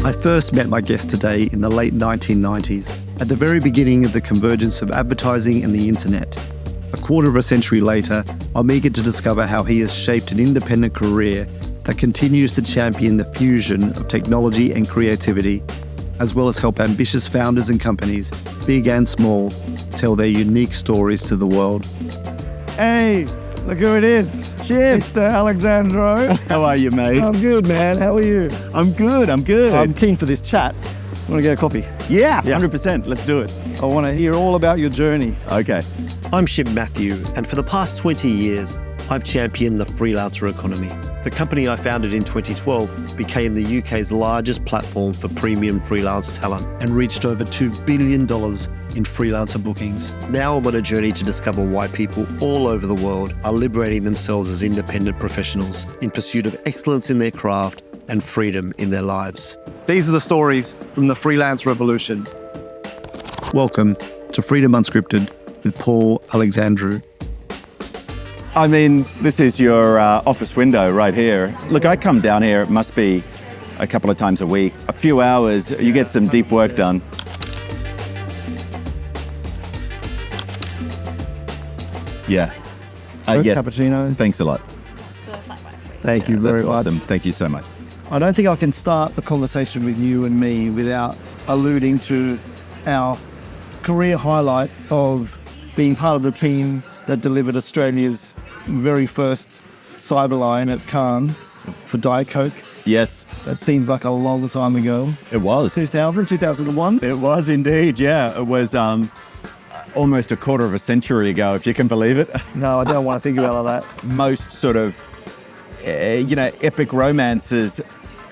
I first met my guest today in the late 1990s, at the very beginning of the convergence of advertising and the internet. A quarter of a century later, I'm eager to discover how he has shaped an independent career that continues to champion the fusion of technology and creativity, as well as help ambitious founders and companies, big and small, tell their unique stories to the world. Hey, look who it is. Shib. Mr. Alexandrou. How are you, mate? I'm good, man. How are you? I'm good. I'm keen for this chat. Want to get a coffee? Yeah, 100%. Let's do it. I want to hear all about your journey. Okay. I'm Shib Mathew, and for the past 20 years, I've championed the freelancer economy. The company I founded in 2012 became the UK's largest platform for premium freelance talent and reached over $2 billion in freelancer bookings. Now I'm on a journey to discover why people all over the world are liberating themselves as independent professionals in pursuit of excellence in their craft and freedom in their lives. These are the stories from the freelance revolution. Welcome to Freedom Unscripted with Paul Alexandrou. I mean, this is your office window right here. Look, I come down here, it must be a couple of times a week. A few hours, you get some deep work done. Yeah. Yes. Cappuccino. Thanks a lot. Thank you very much. Awesome. Thank you so much. I don't think I can start the conversation with you and me without alluding to our career highlight of being part of the team that delivered Australia's very first Cyberline at Cannes for Diet Coke. Yes. That seems like a long time ago. It was. 2000, 2001? It was indeed, yeah. It was almost a quarter of a century ago, if you can believe it. No, I don't want to think about all that. Most sort of, epic romances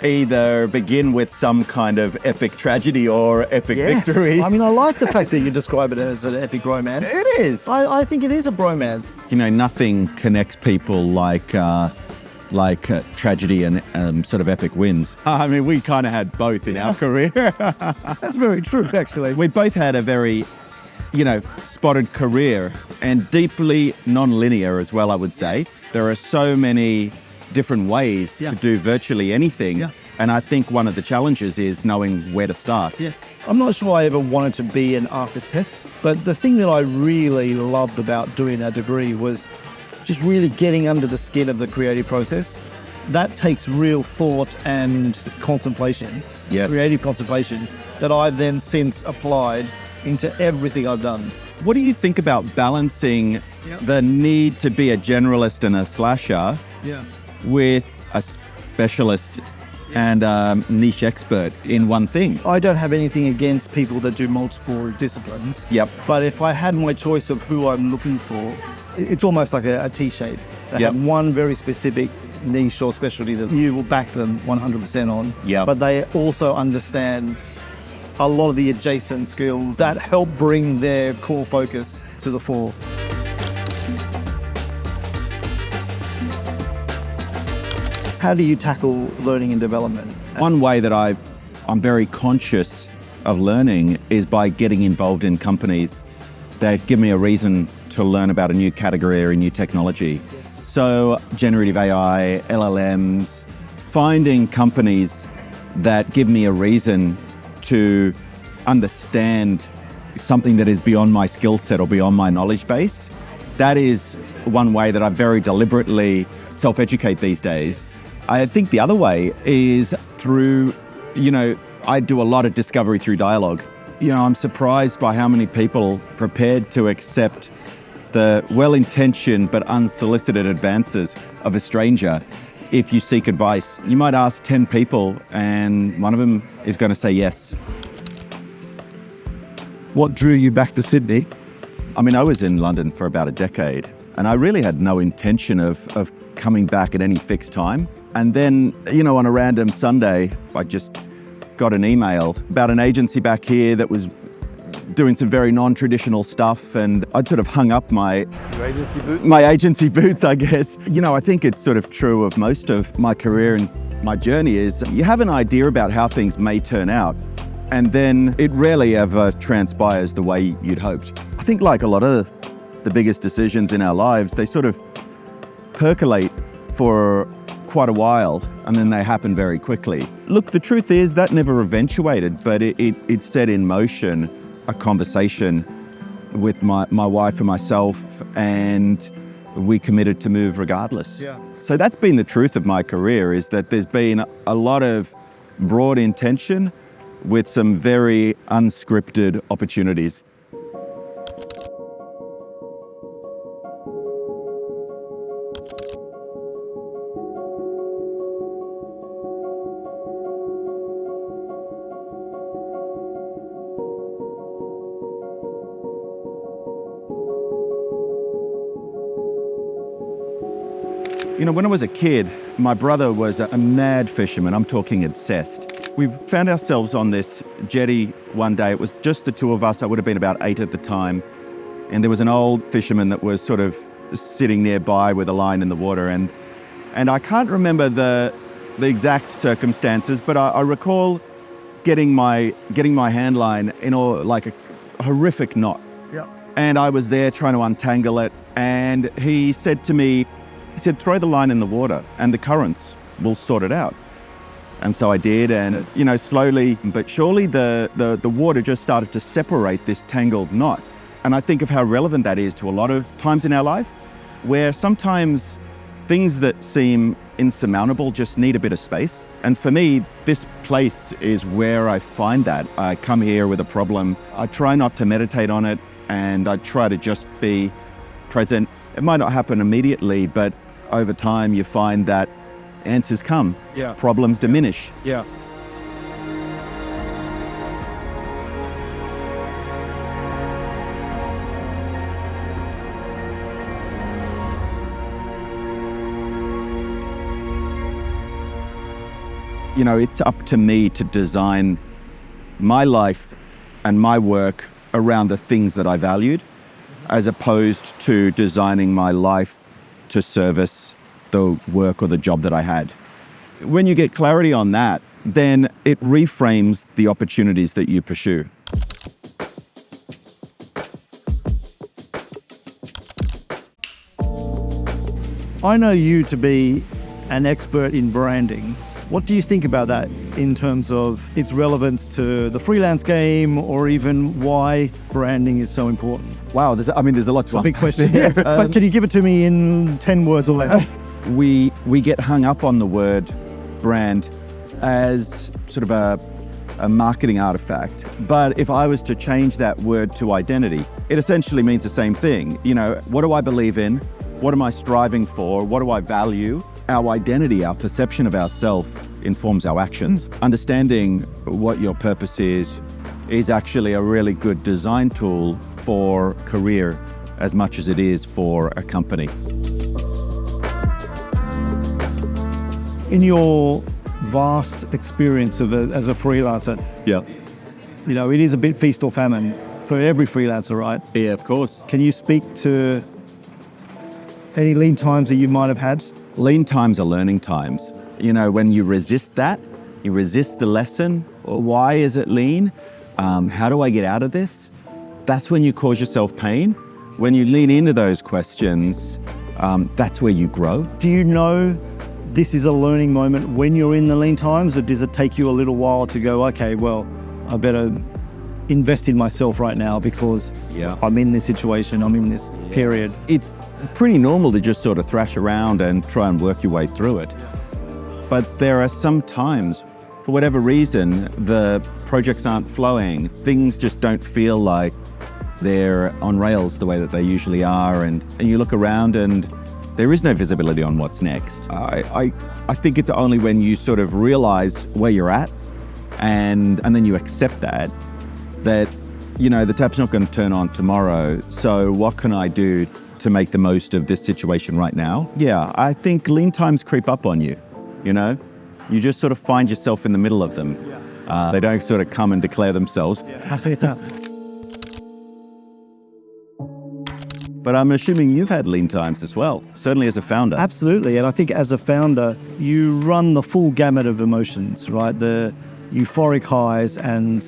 either begin with some kind of epic tragedy or epic victory. I mean, I like the fact that you describe it as an epic romance. It is. I think it is a bromance. Nothing connects people like tragedy and sort of epic wins. I mean, we kind of had both in our career. That's very true, actually. We both had a very, spotted career and deeply non-linear as well, I would say. There are so many different ways to do virtually anything. Yeah. And I think one of the challenges is knowing where to start. Yeah. I'm not sure I ever wanted to be an architect, but the thing that I really loved about doing a degree was just really getting under the skin of the creative process. That takes real thought and contemplation, creative contemplation, that I've then since applied into everything I've done. What do you think about balancing the need to be a generalist and a slasher with a specialist and a niche expert in one thing? I don't have anything against people that do multiple disciplines. Yep. But if I had my choice of who I'm looking for, it's almost like a T-shape. They have one very specific niche or specialty that you will back them 100% on. Yeah. But they also understand a lot of the adjacent skills that help bring their core focus to the fore. How do you tackle learning and development? One way that I'm very conscious of learning is by getting involved in companies that give me a reason to learn about a new category or a new technology. So generative AI, LLMs, finding companies that give me a reason to understand something that is beyond my skill set or beyond my knowledge base. That is one way that I very deliberately self-educate these days. I think the other way is through, I do a lot of discovery through dialogue. I'm surprised by how many people prepared to accept the well-intentioned but unsolicited advances of a stranger. If you seek advice, you might ask 10 people and one of them is going to say yes. What drew you back to Sydney? I mean, I was in London for about a decade and I really had no intention of coming back at any fixed time. And then, on a random Sunday, I just got an email about an agency back here that was doing some very non-traditional stuff, and I'd sort of hung up my agency boots, I guess. I think it's sort of true of most of my career and my journey is you have an idea about how things may turn out, and then it rarely ever transpires the way you'd hoped. I think like a lot of the biggest decisions in our lives, they sort of percolate for quite a while, and then they happened very quickly. Look, the truth is that never eventuated, but it set in motion a conversation with my wife and myself, and we committed to move regardless. Yeah. So that's been the truth of my career, is that there's been a lot of broad intention with some very unscripted opportunities. You know, when I was a kid, my brother was a mad fisherman. I'm talking obsessed. We found ourselves on this jetty one day. It was just the two of us. I would have been about 8 at the time. And there was an old fisherman that was sort of sitting nearby with a line in the water. And I can't remember the exact circumstances, but I recall getting my hand line in like a horrific knot. Yeah. And I was there trying to untangle it. And he said to me, throw the line in the water and the currents will sort it out. And so I did, and you know, slowly but surely the water just started to separate this tangled knot. And I think of how relevant that is to a lot of times in our life, where sometimes things that seem insurmountable just need a bit of space. And for me, this place is where I find that. I come here with a problem, I try not to meditate on it, and I try to just be present. It might not happen immediately, but over time you find that answers come, problems diminish. Yeah. You know, it's up to me to design my life and my work around the things that I valued, as opposed to designing my life to service the work or the job that I had. When you get clarity on that, then it reframes the opportunities that you pursue. I know you to be an expert in branding. What do you think about that in terms of its relevance to the freelance game, or even why branding is so important? Wow, there's a lot to It's a big question. But can you give it to me in 10 words or less? We get hung up on the word brand as sort of a marketing artifact. But if I was to change that word to identity, it essentially means the same thing. You know, what do I believe in? What am I striving for? What do I value? Our identity, our perception of ourselves informs our actions. Understanding what your purpose is actually a really good design tool for career as much as it is for a company. In your vast experience as a freelancer, Yeah. you know, it is a bit feast or famine for every freelancer, right? Yeah, of course. Can you speak to any lean times that you might have had? Lean times are learning times. You know, when you resist that, you resist the lesson. Why is it lean? How do I get out of this? That's when you cause yourself pain. When you lean into those questions, that's where you grow. Do you know this is a learning moment when you're in the lean times, or does it take you a little while to go, okay, well, I better invest in myself right now because I'm in this situation, I'm in this period? It's pretty normal to just sort of thrash around and try and work your way through it. But there are some times, for whatever reason, the projects aren't flowing. Things just don't feel like they're on rails the way that they usually are. And you look around and there is no visibility on what's next. I think it's only when you sort of realize where you're at and then you accept that, you know, the tap's not going to turn on tomorrow. So what can I do to make the most of this situation right now? Yeah, I think lean times creep up on you, you know? You just sort of find yourself in the middle of them. They don't sort of come and declare themselves. But I'm assuming you've had lean times as well, certainly as a founder. Absolutely, and I think as a founder, you run the full gamut of emotions, right? The euphoric highs and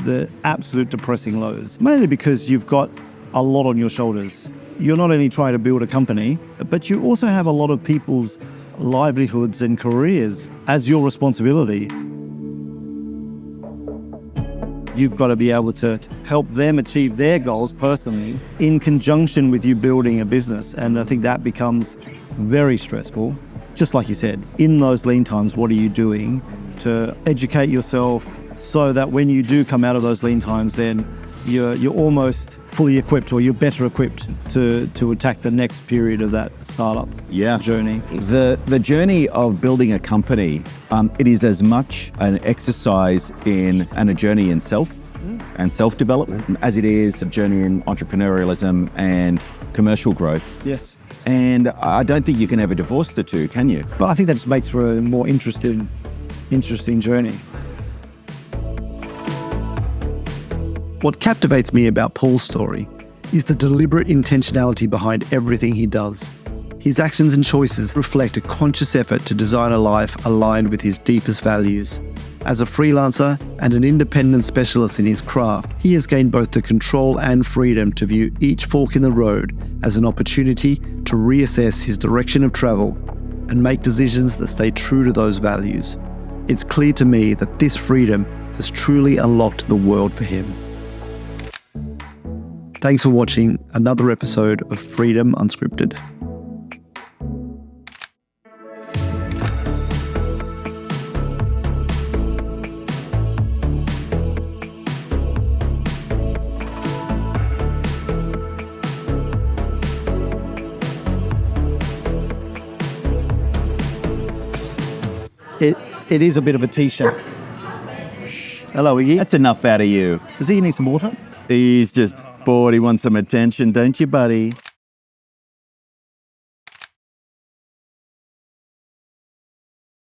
the absolute depressing lows, mainly because you've got a lot on your shoulders. You're not only trying to build a company, but you also have a lot of people's livelihoods and careers as your responsibility. You've got to be able to help them achieve their goals personally in conjunction with you building a business. And I think that becomes very stressful. Just like you said, in those lean times, what are you doing to educate yourself so that when you do come out of those lean times, then you're almost fully equipped, or you're better equipped to attack the next period of that startup journey. The journey of building a company, it is as much an exercise and a journey in self and self-development as it is a journey in entrepreneurialism and commercial growth. Yes. And I don't think you can ever divorce the two, can you? But I think that just makes for a more interesting journey. What captivates me about Paul's story is the deliberate intentionality behind everything he does. His actions and choices reflect a conscious effort to design a life aligned with his deepest values. As a freelancer and an independent specialist in his craft, he has gained both the control and freedom to view each fork in the road as an opportunity to reassess his direction of travel and make decisions that stay true to those values. It's clear to me that this freedom has truly unlocked the world for him. Thanks for watching another episode of Freedom Unscripted. It is a bit of a t-shirt. Hello, Iggy. That's enough out of you. Does he need some water? He's just bored. He wants some attention, don't you, buddy?